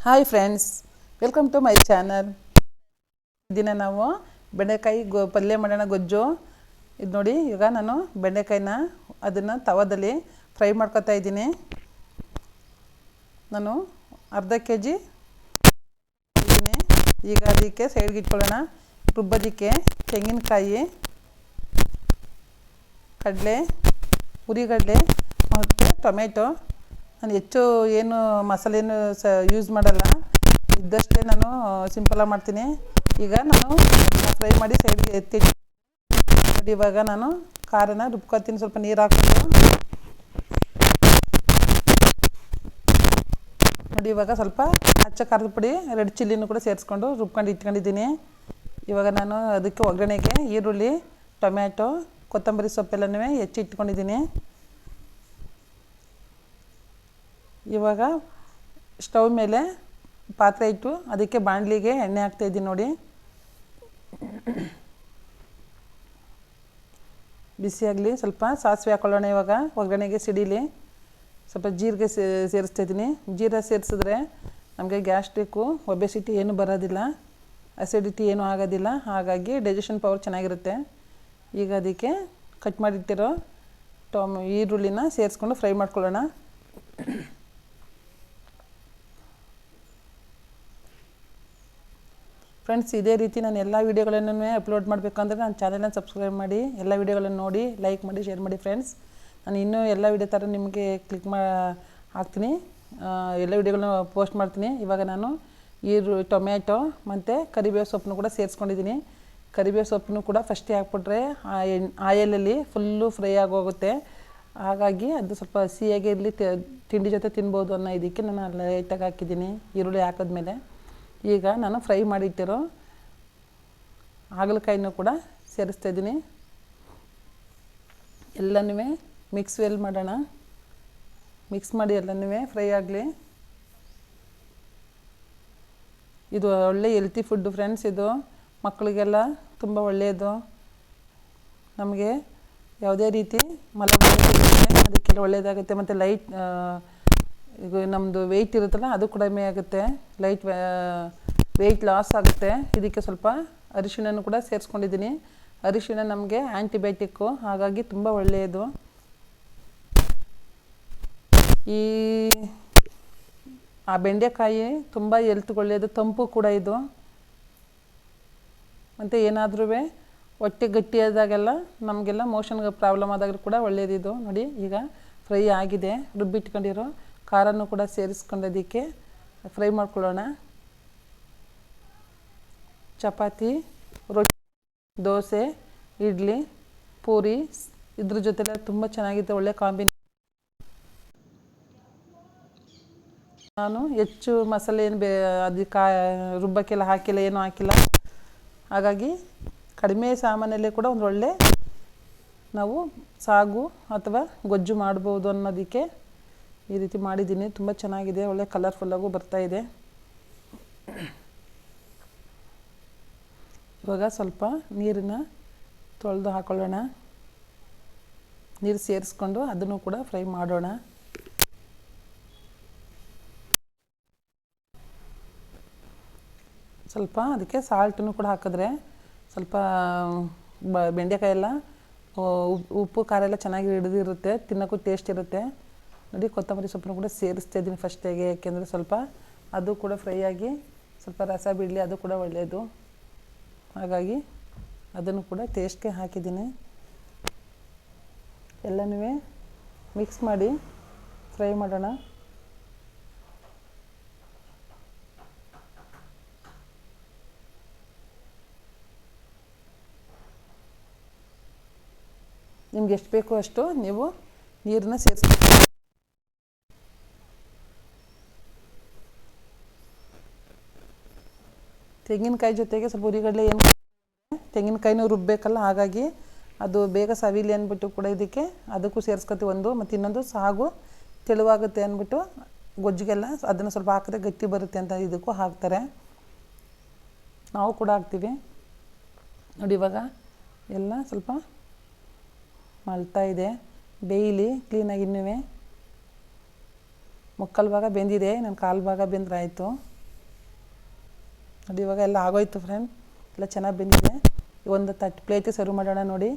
Hi friends, welcome to my channel. ದಿನ ನಾವು ಬೆಂಡೆಕಾಯಿ ಪಲ್ಯ ಮಾಡೋಣ, ಗೊಜ್ಜು. ಇದು ನೋಡಿ, ಈಗ ನಾನು ಬೆಂಡೆಕಾಯಿನ ಅದನ್ನು ತವದಲ್ಲಿ ಫ್ರೈ ಮಾಡ್ಕೊತಾ ಇದ್ದೀನಿ. ನಾನು ಅರ್ಧ kg ಇದ್ದೀನಿ. ಈಗ ಅದಕ್ಕೆ ಸೈಡ್ಗೆ ಇಟ್ಕೊಳ್ಳೋಣ. ರುಬ್ಬೋದಕ್ಕೆ ತೆಂಗಿನಕಾಯಿ, ಕಡಲೆ, ಹುರಿಗಡಲೆ ಮತ್ತು ಟೊಮೆಟೊ. ನಾನು ಹೆಚ್ಚು ಏನು ಮಸಾಲೆಯನ್ನು ಯೂಸ್ ಮಾಡಲ್ಲ, ಇದ್ದಷ್ಟೇ ನಾನು ಸಿಂಪಲಾಗಿ ಮಾಡ್ತೀನಿ. ಈಗ ನಾನು ಫ್ರೈ ಮಾಡಿ ಸೈಡ್ಗೆ ಎತ್ತಿ ನೋಡಿ. ಇವಾಗ ನಾನು ಖಾರನ ರುಬ್ಕೊತೀನಿ. ಸ್ವಲ್ಪ ನೀರು ಹಾಕ್ಕೊಂಡು ನೋಡಿ. ಇವಾಗ ಸ್ವಲ್ಪ ಅಚ್ಚ ಖಾರದ ಪುಡಿ, ರೆಡ್ ಚಿಲ್ಲಿನೂ ಕೂಡ ಸೇರಿಸ್ಕೊಂಡು ರುಬ್ಕೊಂಡು ಇಟ್ಕೊಂಡಿದ್ದೀನಿ. ಇವಾಗ ನಾನು ಅದಕ್ಕೆ ಒಗ್ಗರಣೆಗೆ ಈರುಳ್ಳಿ, ಟೊಮ್ಯಾಟೊ, ಕೊತ್ತಂಬರಿ ಸೊಪ್ಪೆಲ್ಲನೂ ಹೆಚ್ಚಿ ಇಟ್ಕೊಂಡಿದ್ದೀನಿ. ಇವಾಗ ಸ್ಟವ್ ಮೇಲೆ ಪಾತ್ರೆ ಇಟ್ಟು ಅದಕ್ಕೆ ಬಾಣಲಿಗೆ ಎಣ್ಣೆ ಹಾಕ್ತಾಯಿದ್ದೀನಿ. ನೋಡಿ, ಬಿಸಿಯಾಗಲಿ. ಸ್ವಲ್ಪ ಸಾಸಿವೆ ಹಾಕ್ಕೊಳ್ಳೋಣ. ಇವಾಗ ಒಗ್ಗರಣೆಗೆ ಸಿಡಿಲಿ. ಸ್ವಲ್ಪ ಜೀರಿಗೆ ಸೇರಿಸ್ತಾಯಿದ್ದೀನಿ. ಜೀರಿಗೆ ಸೇರಿಸಿದ್ರೆ ನಮಗೆ ಗ್ಯಾಸ್ಟ್ರಿಕ್ಕು, ಒಬೆಸಿಟಿ ಏನೂ ಬರೋದಿಲ್ಲ, ಅಸಿಡಿಟಿ ಏನೂ ಆಗೋದಿಲ್ಲ. ಹಾಗಾಗಿ ಡೈಜೆಷನ್ ಪವರ್ ಚೆನ್ನಾಗಿರುತ್ತೆ. ಈಗ ಅದಕ್ಕೆ ಕಟ್ ಮಾಡಿಟ್ಟಿರೋ ಈರುಳ್ಳಿನ ಸೇರಿಸ್ಕೊಂಡು ಫ್ರೈ ಮಾಡ್ಕೊಳ್ಳೋಣ. ಫ್ರೆಂಡ್ಸ್, ಇದೇ ರೀತಿ ನಾನು ಎಲ್ಲ ವೀಡಿಯೋಗಳನ್ನು ಅಪ್ಲೋಡ್ ಮಾಡಬೇಕಂದ್ರೆ ನನ್ನ ಚಾನಲನ್ನು ಸಬ್ಸ್ಕ್ರೈಬ್ ಮಾಡಿ, ಎಲ್ಲ ವೀಡಿಯೋಗಳನ್ನು ನೋಡಿ ಲೈಕ್ ಮಾಡಿ, ಶೇರ್ ಮಾಡಿ. ಫ್ರೆಂಡ್ಸ್, ನಾನು ಇನ್ನೂ ಎಲ್ಲ ವೀಡಿಯೋ ಥರ ನಿಮಗೆ ಹಾಕ್ತೀನಿ, ಎಲ್ಲ ವೀಡಿಯೋಗಳನ್ನ ಪೋಸ್ಟ್ ಮಾಡ್ತೀನಿ. ಇವಾಗ ನಾನು ಟೊಮ್ಯಾಟೊ ಮತ್ತು ಕರಿಬೇವು ಸೊಪ್ಪನ್ನು ಕೂಡ ಸೇರಿಸ್ಕೊಂಡಿದ್ದೀನಿ. ಕರಿಬೇವು ಸೊಪ್ಪನ್ನು ಕೂಡ ಫಸ್ಟೇ ಹಾಕ್ಬಿಟ್ರೆ ಆಯಲಲ್ಲಿ ಫುಲ್ಲು ಫ್ರೈ ಆಗೋಗುತ್ತೆ. ಹಾಗಾಗಿ ಅದು ಸ್ವಲ್ಪ ಸಿಹಿಯಾಗಿ ಇರಲಿ, ತಿಂಡಿ ಜೊತೆ ತಿನ್ಬೋದು ಅನ್ನೋ ಇದಕ್ಕೆ ನಾನು ಲೈಟಾಗಿ ಹಾಕಿದ್ದೀನಿ ಈರುಳ್ಳಿ ಹಾಕಿದ್ಮೇಲೆ. ಈಗ ನಾನು ಫ್ರೈ ಮಾಡಿಟ್ಟಿರೋ ಹಾಗಲಕಾಯಿನೂ ಕೂಡ ಸೇರಿಸ್ತಾಯಿದ್ದೀನಿ. ಎಲ್ಲನೂ ಮಿಕ್ಸ್ ಮಾಡೋಣ. ಮಿಕ್ಸ್ ಮಾಡಿ ಎಲ್ಲನೂ ಫ್ರೈ ಆಗಲಿ. ಇದು ಒಳ್ಳೆ ಹೆಲ್ತಿ ಫುಡ್ಡು ಫ್ರೆಂಡ್ಸ್. ಇದು ಮಕ್ಕಳಿಗೆಲ್ಲ ತುಂಬ ಒಳ್ಳೆಯದು. ನಮಗೆ ಯಾವುದೇ ರೀತಿ ಮಲಬದ್ಧತೆ ಅದಕ್ಕೆಲ್ಲ ಒಳ್ಳೆಯದಾಗುತ್ತೆ. ಮತ್ತು ಈಗ ನಮ್ಮದು ವೆಯ್ಟ್ ಇರುತ್ತಲ್ಲ, ಅದು ಕಡಿಮೆ ಆಗುತ್ತೆ. ವೆಯ್ಟ್ ಲಾಸ್ ಆಗುತ್ತೆ. ಇದಕ್ಕೆ ಸ್ವಲ್ಪ ಅರಿಶಿಣನೂ ಕೂಡ ಸೇರಿಸ್ಕೊಂಡಿದ್ದೀನಿ. ಅರಿಶಿಣ ನಮಗೆ ಆ್ಯಂಟಿಬಯೋಟಿಕ್ಕು, ಹಾಗಾಗಿ ತುಂಬ ಒಳ್ಳೆಯದು. ಬೆಂಡೆಕಾಯಿ ತುಂಬ ಹೆಲ್ತ್ಗೆ ಒಳ್ಳೆಯದು, ತಂಪು ಕೂಡ ಇದು. ಮತ್ತು ಏನಾದರೂ ಹೊಟ್ಟೆ ಗಟ್ಟಿಯಾದಾಗೆಲ್ಲ, ನಮಗೆಲ್ಲ ಮೋಷನ್ಗೆ ಪ್ರಾಬ್ಲಮ್ ಆದಾಗಲೂ ಕೂಡ ಒಳ್ಳೆಯದಿದು. ನೋಡಿ, ಈಗ ಫ್ರೈ ಆಗಿದೆ. ರುಬ್ಬಿಟ್ಕೊಂಡಿರೋ ಖಾರನೂ ಕೂಡ ಸೇರಿಸ್ಕೊಂಡೋದಕ್ಕೆ ಫ್ರೈ ಮಾಡ್ಕೊಳ್ಳೋಣ. ಚಪಾತಿ, ರೊಟ್ಟಿ, ದೋಸೆ, ಇಡ್ಲಿ, ಪೂರಿ ಇದ್ರ ಜೊತೆಲ್ಲ ತುಂಬ ಚೆನ್ನಾಗಿದೆ, ಒಳ್ಳೆ ಕಾಂಬಿನೇಷನ್. ನಾನು ಹೆಚ್ಚು ಮಸಾಲೆ ಏನು ಅದಕ್ಕೆ ರುಬ್ಬಕ್ಕೆಲ್ಲ ಹಾಕಿಲ್ಲ, ಏನೂ ಹಾಕಿಲ್ಲ. ಹಾಗಾಗಿ ಕಡಿಮೆ ಸಾಮಾನಲ್ಲಿ ಕೂಡ ಒಂದು ಒಳ್ಳೆ ನಾವು ಸಾಗು ಅಥವಾ ಗೊಜ್ಜು ಮಾಡ್ಬೋದು ಅನ್ನೋದಕ್ಕೆ ಈ ರೀತಿ ಮಾಡಿದ್ದೀನಿ. ತುಂಬ ಚೆನ್ನಾಗಿದೆ, ಒಳ್ಳೆ ಕಲರ್ಫುಲ್ಲಾಗೂ ಬರ್ತಾಯಿದೆ. ಇವಾಗ ಸ್ವಲ್ಪ ನೀರನ್ನ ತೊಳೆದು ಹಾಕೊಳ್ಳೋಣ. ನೀರು ಸೇರಿಸ್ಕೊಂಡು ಅದನ್ನು ಕೂಡ ಫ್ರೈ ಮಾಡೋಣ. ಸ್ವಲ್ಪ ಅದಕ್ಕೆ ಸಾಲ್ಟನ್ನು ಕೂಡ ಹಾಕಿದ್ರೆ ಸ್ವಲ್ಪ ಬೆಂಡೆಕಾಯೆಲ್ಲ ಉಪ್ಪು ಖಾರ ಎಲ್ಲ ಚೆನ್ನಾಗಿ ಹಿಡಿದಿರುತ್ತೆ, ತಿನ್ನೋಕ್ಕೂ ಟೇಸ್ಟ್ ಇರುತ್ತೆ. ನೋಡಿ, ಕೊತ್ತಂಬರಿ ಸೊಪ್ಪನ್ನು ಕೂಡ ಸೇರಿಸ್ತಾಯಿದ್ದೀನಿ ಫಸ್ಟಿಗೆ, ಯಾಕೆಂದರೆ ಸ್ವಲ್ಪ ಅದು ಕೂಡ ಫ್ರೈ ಆಗಿ ಸ್ವಲ್ಪ ರಸ ಬಿಡಲಿ, ಅದು ಕೂಡ ಒಳ್ಳೆಯದು. ಹಾಗಾಗಿ ಅದನ್ನು ಕೂಡ ಟೇಸ್ಟ್ಗೆ ಹಾಕಿದ್ದೀನಿ. ಎಲ್ಲನೂ ಮಿಕ್ಸ್ ಮಾಡಿ ಫ್ರೈ ಮಾಡೋಣ. ನಿಮ್ಗೆ ಎಷ್ಟು ಬೇಕೋ ಅಷ್ಟು ನೀವು ನೀರನ್ನ ಸೇರಿಸ್ಬೇಕು. ತೆಂಗಿನಕಾಯಿ ಜೊತೆಗೆ ಸ್ವಲ್ಪ ಹುರಿಗಡಲೆ, ಏನು ತೆಂಗಿನಕಾಯಿನೂ ರುಬ್ಬಬೇಕಲ್ಲ, ಹಾಗಾಗಿ ಅದು ಬೇಗ ಸವಿಲಿ ಅಂದ್ಬಿಟ್ಟು ಕೂಡ ಇದಕ್ಕೆ ಅದಕ್ಕೂ ಸೇರಿಸ್ಕೊತೀವಿ ಒಂದು. ಮತ್ತು ಇನ್ನೊಂದು ಸಾಗು ತೆಳುವಾಗುತ್ತೆ ಅಂದ್ಬಿಟ್ಟು ಗೊಜ್ಜಿಗೆಲ್ಲ ಅದನ್ನು ಸ್ವಲ್ಪ ಹಾಕಿದ್ರೆ ಗಟ್ಟಿ ಬರುತ್ತೆ ಅಂತ ಇದಕ್ಕೂ ಹಾಕ್ತಾರೆ. ನಾವು ಕೂಡ ಹಾಕ್ತೀವಿ. ನೋಡಿ, ಇವಾಗ ಎಲ್ಲ ಸ್ವಲ್ಪ ಮಳ್ತಾ ಇದೆ, ಬೇಯಲಿ ಕ್ಲೀನಾಗಿ. ಇನ್ನೂ ಮುಕ್ಕಾಲು ಭಾಗ ಬೆಂದಿದೆ, ನಾನು ಕಾಲು ಭಾಗ ಬೆಂದ್ರೆ ಆಯಿತು. ನೋಡಿ ಇವಾಗ ಎಲ್ಲ ಆಗೋಯ್ತು ಫ್ರೆಂಡ್, ಎಲ್ಲ ಚೆನ್ನಾಗಿ ಬೆಂದಿದೆ. ಒಂದು ಪ್ಲೇಟಿಗೆ ಸರ್ವ್ ಮಾಡೋಣ. ನೋಡಿ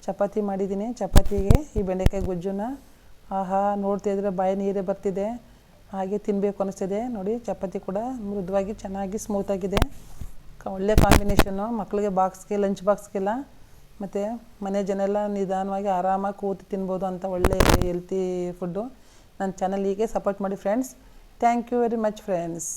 ಚಪಾತಿ ಮಾಡಿದ್ದೀನಿ, ಚಪಾತಿಗೆ ಈ ಬೆಂಡೆಕಾಯಿ ಗೊಜ್ಜನ್ನ ಆಹಾ ನೋಡ್ತಿದ್ರೆ ಬಾಯಿ ನೀರೇ ಬರ್ತಿದೆ, ಹಾಗೆ ತಿನ್ನಬೇಕು ಅನಿಸ್ತಿದೆ. ನೋಡಿ ಚಪಾತಿ ಕೂಡ ಮೃದುವಾಗಿ ಚೆನ್ನಾಗಿ ಸ್ಮೂತಾಗಿದೆ, ಒಳ್ಳೆ ಕಾಂಬಿನೇಷನ್ನು ಮಕ್ಕಳಿಗೆ ಬಾಕ್ಸ್ಗೆ ಲಂಚ್ ಬಾಕ್ಸ್ಗೆಲ್ಲ ಮತ್ತು ಮನೆ ಜನ ಎಲ್ಲ ನಿಧಾನವಾಗಿ ಆರಾಮಾಗಿ ಕೂತು ತಿನ್ಬೋದು ಅಂತ ಒಳ್ಳೆ ಹೆಲ್ತಿ ಫುಡ್ಡು. ನನ್ನ ಚಾನಲ್ ಹೀಗೆ ಸಪೋರ್ಟ್ ಮಾಡಿ friends. Thank you very much friends.